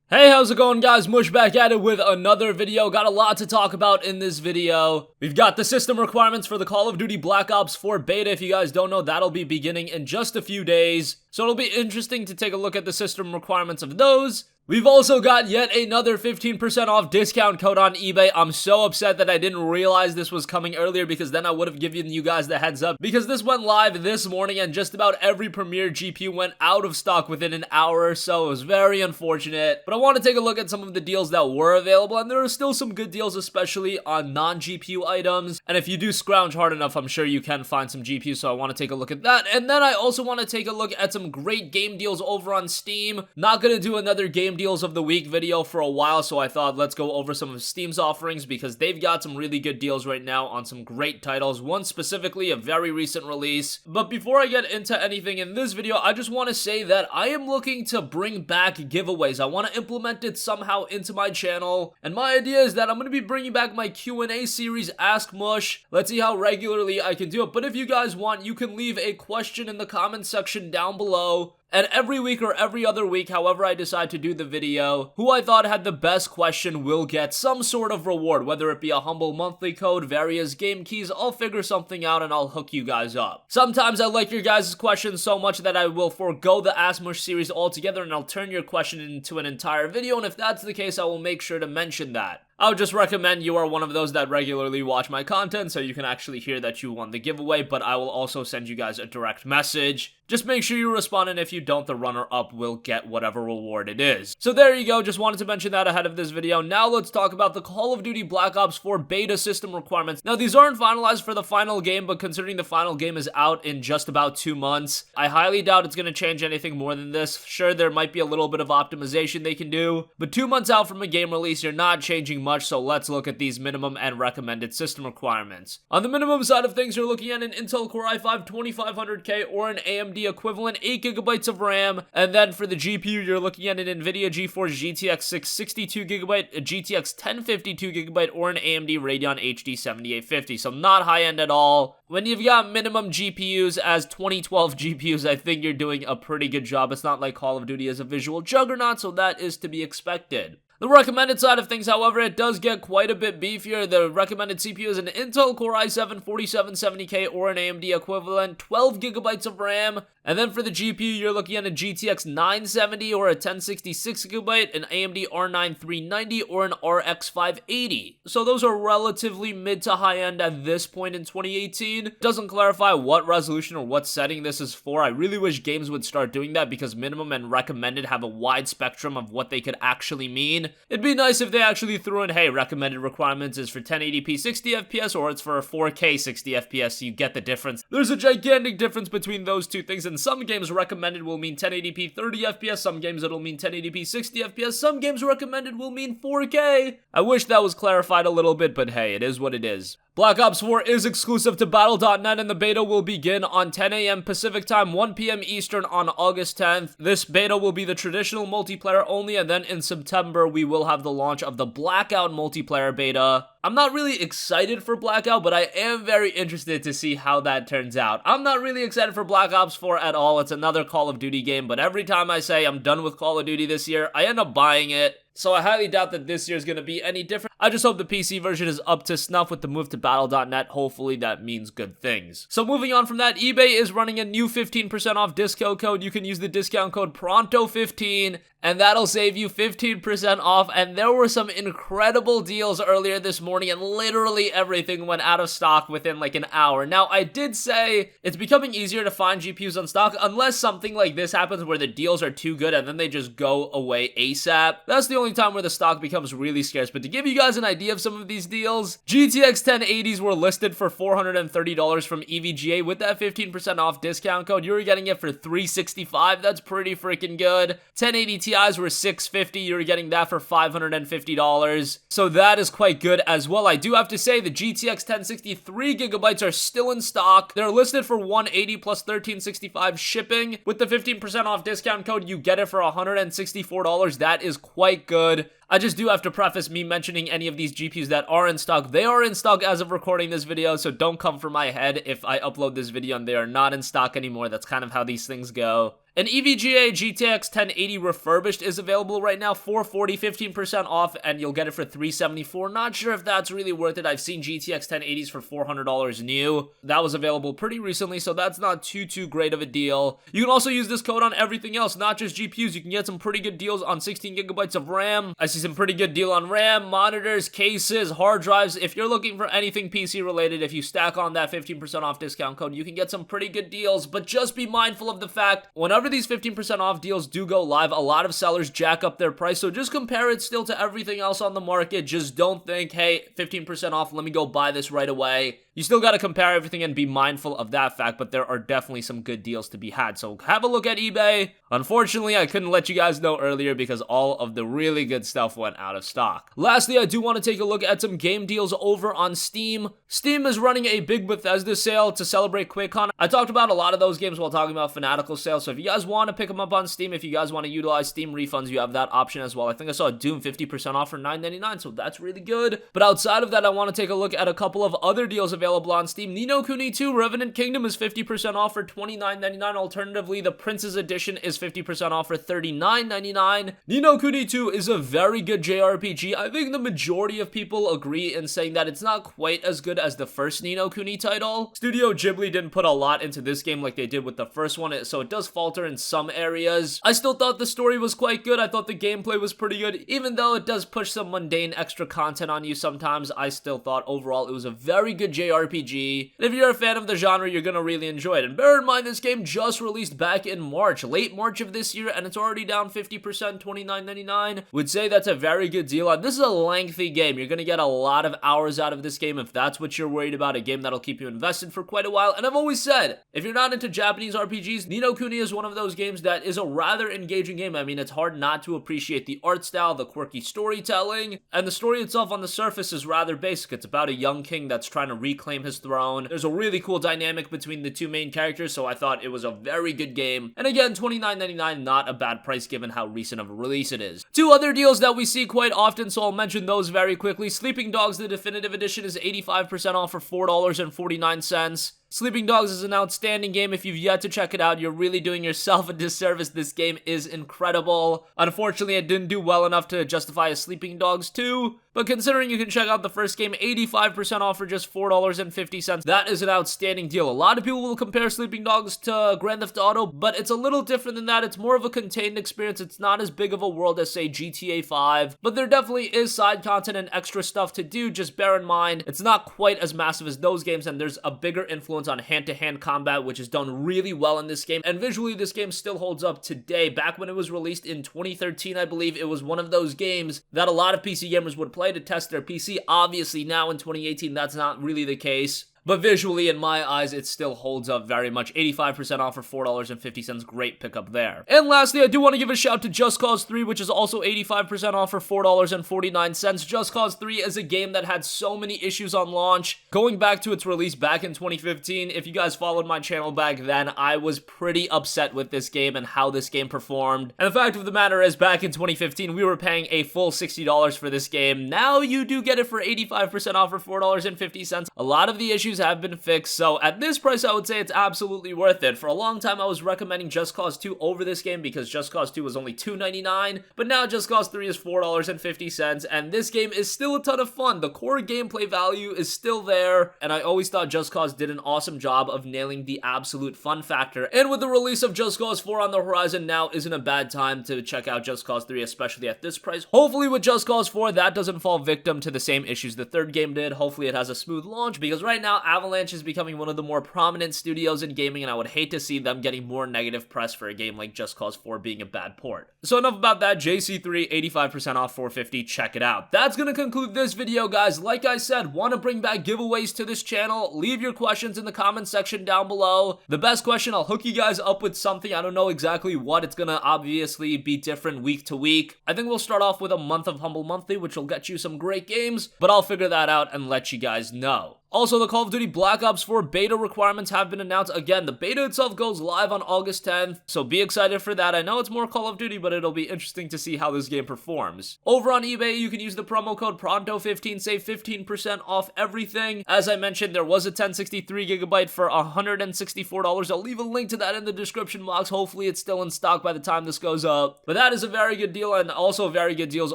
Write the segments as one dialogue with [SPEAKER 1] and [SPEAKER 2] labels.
[SPEAKER 1] Hey, how's it going, guys? Mush back at it with another video. Got a lot to talk about in this video. We've got the system requirements for the Call of Duty Black Ops 4 beta. If you guys don't know, that'll be beginning in just a few days. So it'll be interesting to take a look at the system requirements of those. We've also got yet another 15% off discount code on eBay. I'm so upset that I didn't realize this was coming earlier, because then I would have given you guys the heads up, because this went live this morning and just about every Premier GPU went out of stock within an hour or so. It was very unfortunate, but I want to take a look at some of the deals that were available, and there are still some good deals, especially on non-GPU items. And if you do scrounge hard enough, I'm sure you can find some GPUs, so I want to take a look at that. And then I also want to take a look at some great game deals over on Steam. Not going to do another game deals of the week video for a while, so I thought let's go over some of Steam's offerings, because they've got some really good deals right now on some great titles, one specifically a very recent release. But before I get into anything in this video, I just want to say that I am looking to bring back giveaways. I want to implement it somehow into my channel, and my idea is that I'm going to be bringing back my Q&A series, Ask Mush. Let's see how regularly I can do it, but if you guys want, you can leave a question in the comment section down below. And every week or every other week, however I decide to do the video, who I thought had the best question will get some sort of reward, whether it be a humble monthly code, various game keys. I'll figure something out and I'll hook you guys up. Sometimes I like your guys' questions so much that I will forego the Ask Mush series altogether, and I'll turn your question into an entire video, and if that's the case, I will make sure to mention that. I would just recommend you are one of those that regularly watch my content, so you can actually hear that you won the giveaway, but I will also send you guys a direct message. Just make sure you respond, and if you don't, the runner-up will get whatever reward it is. So there you go, just wanted to mention that ahead of this video. Now let's talk about the Call of Duty Black Ops 4 beta system requirements. Now these aren't finalized for the final game, but considering the final game is out in just about 2 months, I highly doubt it's going to change anything more than this. Sure, there might be a little bit of optimization they can do, but 2 months out from a game release, you're not changing much, so let's look at these minimum and recommended system requirements. On the minimum side of things, you're looking at an Intel Core i5 2500K or an AMD equivalent, 8GB of RAM, and then for the GPU, you're looking at an NVIDIA GeForce GTX 662GB, a GTX 1052GB, or an AMD Radeon HD 7850, so not high-end at all. When you've got minimum GPUs as 2012 GPUs, I think you're doing a pretty good job. It's not like Call of Duty is a visual juggernaut, so that is to be expected. The recommended side of things, however, it does get quite a bit beefier. The recommended CPU is an Intel Core i7 4770K or an AMD equivalent, 12GB of RAM. And then for the GPU, you're looking at a GTX 970 or a 1066GB, an AMD R9 390 or an RX 580. So those are relatively mid to high end at this point in 2018. Doesn't clarify what resolution or what setting this is for. I really wish games would start doing that, because minimum and recommended have a wide spectrum of what they could actually mean. It'd be nice if they actually threw in, hey, recommended requirements is for 1080p 60fps or it's for 4K 60fps, so you get the difference. There's a gigantic difference between those two things, and some games recommended will mean 1080p 30fps, some games it'll mean 1080p 60fps, some games recommended will mean 4K. I wish that was clarified a little bit, but hey, it is what it is. Black Ops 4 is exclusive to Battle.net, and the beta will begin on 10 a.m. Pacific time, 1 p.m. Eastern on August 10th. This beta will be the traditional multiplayer only, and then in September, we will have the launch of the Blackout multiplayer beta. I'm not really excited for Blackout, but I am very interested to see how that turns out. I'm not really excited for Black Ops 4 at all. It's another Call of Duty game, but every time I say I'm done with Call of Duty this year, I end up buying it. So I highly doubt that this year is going to be any different. I just hope the PC version is up to snuff with the move to Battle.net. Hopefully that means good things. So moving on from that, eBay is running a new 15% off discount code. You can use the discount code PRONTO15, and that'll save you 15% off. And there were some incredible deals earlier this morning, and literally everything went out of stock within like an hour. Now, I did say it's becoming easier to find GPUs on stock, unless something like this happens where the deals are too good and then they just go away ASAP. That's the only time where the stock becomes really scarce. But to give you guys an idea of some of these deals, GTX 1080s were listed for $430 from EVGA. With that 15% off discount code, you were getting it for $365. That's pretty freaking good. 1080 Ti's were $650. You were getting that for $550. So that is quite good as well. I do have to say the GTX 1063GB are still in stock. They're listed for $180 plus $1365 shipping. With the 15% off discount code, you get it for $164. That is quite good. I just do have to preface me mentioning any of these GPUs that are in stock. They are in stock as of recording this video, so don't come for my head if I upload this video and they are not in stock anymore. That's kind of how these things go. An EVGA GTX 1080 refurbished is available right now for $40, 15% off, and you'll get it for $374. Not sure if that's really worth it. I've seen GTX 1080s for $400 new. That was available pretty recently, so that's not too great of a deal. You can also use this code on everything else, not just GPUs. You can get some pretty good deals on 16 gigabytes of RAM. I see some pretty good deal on RAM, monitors, cases, hard drives. If you're looking for anything PC related, if you stack on that 15% off discount code, you can get some pretty good deals, but just be mindful of the fact, whenever these 15% off deals do go live, a lot of sellers jack up their price, so just compare it still to everything else on the market. Just don't think, hey, 15% off, let me go buy this right away. You still got to compare everything and be mindful of that fact, but there are definitely some good deals to be had. So have a look at eBay. Unfortunately, I couldn't let you guys know earlier because all of the really good stuff went out of stock. Lastly, I do want to take a look at some game deals over on Steam. Steam is running a big Bethesda sale to celebrate QuakeCon. I talked about a lot of those games while talking about Fanatical sales, so if you guys want to pick them up on Steam, if you guys want to utilize Steam refunds, you have that option as well. I think I saw Doom 50% off for $9.99, so that's really good. But outside of that, I want to take a look at a couple of other deals available on Steam. Ni no Kuni 2 Revenant Kingdom is 50% off for $29.99. Alternatively, the Prince's Edition is 50% off for $39.99. Ni no Kuni 2 is a very good JRPG. I think the majority of people agree in saying that it's not quite as good as the first Ni no Kuni title. Studio Ghibli didn't put a lot into this game like they did with the first one, so it does falter in some areas. I still thought the story was quite good. I thought the gameplay was pretty good. Even though it does push some mundane extra content on you sometimes, I still thought overall it was a very good JRPG. And if you're a fan of the genre, you're gonna really enjoy it. And bear in mind, this game just released back in March, late March of this year, and it's already down 50%, $29.99. Would say that's a very good deal. And this is a lengthy game. You're gonna get a lot of hours out of this game if that's what you're worried about, a game that'll keep you invested for quite a while. And I've always said, if you're not into Japanese RPGs, Ni no Kuni is one of those games that is a rather engaging game. I mean, it's hard not to appreciate the art style, the quirky storytelling, and the story itself on the surface is rather basic. It's about a young king that's trying to reclaim his throne. There's a really cool dynamic between the two main characters, so I thought it was a very good game. And again, $29.99, not a bad price given how recent of a release it is. Two other deals that we see quite often, so I'll mention those very quickly. Sleeping Dogs, the Definitive Edition, is 85% off for $4.49. Sleeping Dogs is an outstanding game. If you've yet to check it out, you're really doing yourself a disservice. This game is incredible. Unfortunately, it didn't do well enough to justify a Sleeping Dogs 2, but considering you can check out the first game 85% off for just $4.50, that is an outstanding deal. A lot of people will compare Sleeping Dogs to Grand Theft Auto, but it's a little different than that. It's more of a contained experience. It's not as big of a world as, say, GTA 5, but there definitely is side content and extra stuff to do. Just bear in mind, it's not quite as massive as those games, and there's a bigger influence on hand-to-hand combat, which is done really well in this game, and visually this game still holds up today. Back when it was released in 2013, I believe, it was one of those games that a lot of PC gamers would play to test their PC. Obviously, now in 2018, that's not really the case. But visually, in my eyes, it still holds up very much. 85% off for $4.50. Great pickup there. And lastly, I do want to give a shout to Just Cause 3, which is also 85% off for $4.49. Just Cause 3 is a game that had so many issues on launch. Going back to its release back in 2015, if you guys followed my channel back then, I was pretty upset with this game and how this game performed. And the fact of the matter is, back in 2015, we were paying a full $60 for this game. Now you do get it for 85% off for $4.50. A lot of the issues have been fixed, so at this price I would say it's absolutely worth it. For a long time I was recommending Just Cause 2 over this game because Just Cause 2 was only $2.99, but now Just Cause 3 is $4.50, and this game is still a ton of fun. The core gameplay value is still there, and I always thought Just Cause did an awesome job of nailing the absolute fun factor. And with the release of Just Cause 4 on the horizon, now isn't a bad time to check out Just Cause 3, especially at this price. Hopefully with Just Cause 4 that doesn't fall victim to the same issues the third game did. Hopefully it has a smooth launch, because right now Avalanche is becoming one of the more prominent studios in gaming, and I would hate to see them getting more negative press for a game like Just Cause 4 being a bad port. So enough about that. JC3, 85% off, $4.50. Check it out. That's gonna conclude this video, guys. Like I said, want to bring back giveaways to this channel. Leave your questions in the comment section down below. The best question, I'll hook you guys up with something. I don't know exactly what. It's gonna obviously be different week to week. I think we'll start off with a month of Humble Monthly, which will get you some great games, but I'll figure that out and let you guys know. Also, the Call of Duty Black Ops 4 beta requirements have been announced. Again, the beta itself goes live on August 10th, so be excited for that. I know it's more Call of Duty, but it'll be interesting to see how this game performs. Over on eBay, you can use the promo code PRONTO15, save 15% off everything. As I mentioned, there was a 1063GB for $164. I'll leave a link to that in the description box. Hopefully, it's still in stock by the time this goes up. But that is a very good deal, and also very good deals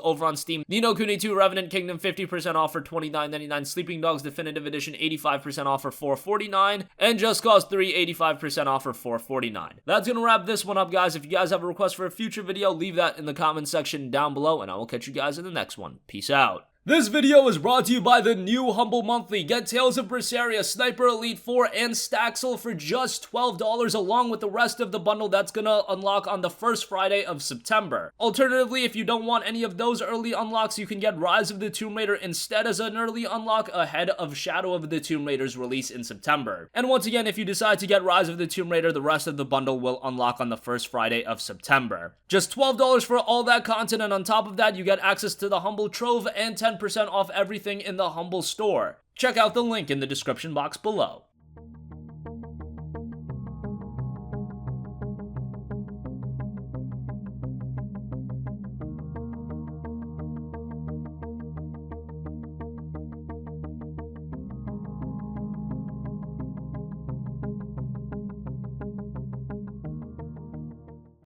[SPEAKER 1] over on Steam. Ni no Kuni 2 Revenant Kingdom 50% off for $29.99. Sleeping Dogs Definitive Edition 85% off for $4.49, and Just Cause 3 85% off for $4.49. That's gonna wrap this one up, guys. If you guys have a request for a future video, leave that in the comment section down below, and I will catch you guys in the next one. Peace out. This video is brought to you by the new Humble Monthly. Get Tales of Berseria, Sniper Elite 4, and Staxel for just $12 along with the rest of the bundle that's gonna unlock on the first Friday of September. Alternatively, if you don't want any of those early unlocks, you can get Rise of the Tomb Raider instead as an early unlock ahead of Shadow of the Tomb Raider's release in September. And once again, if you decide to get Rise of the Tomb Raider, the rest of the bundle will unlock on the first Friday of September. Just $12 for all that content, and on top of that, you get access to the Humble Trove and 10% off everything in the Humble store. Check out the link in the description box below.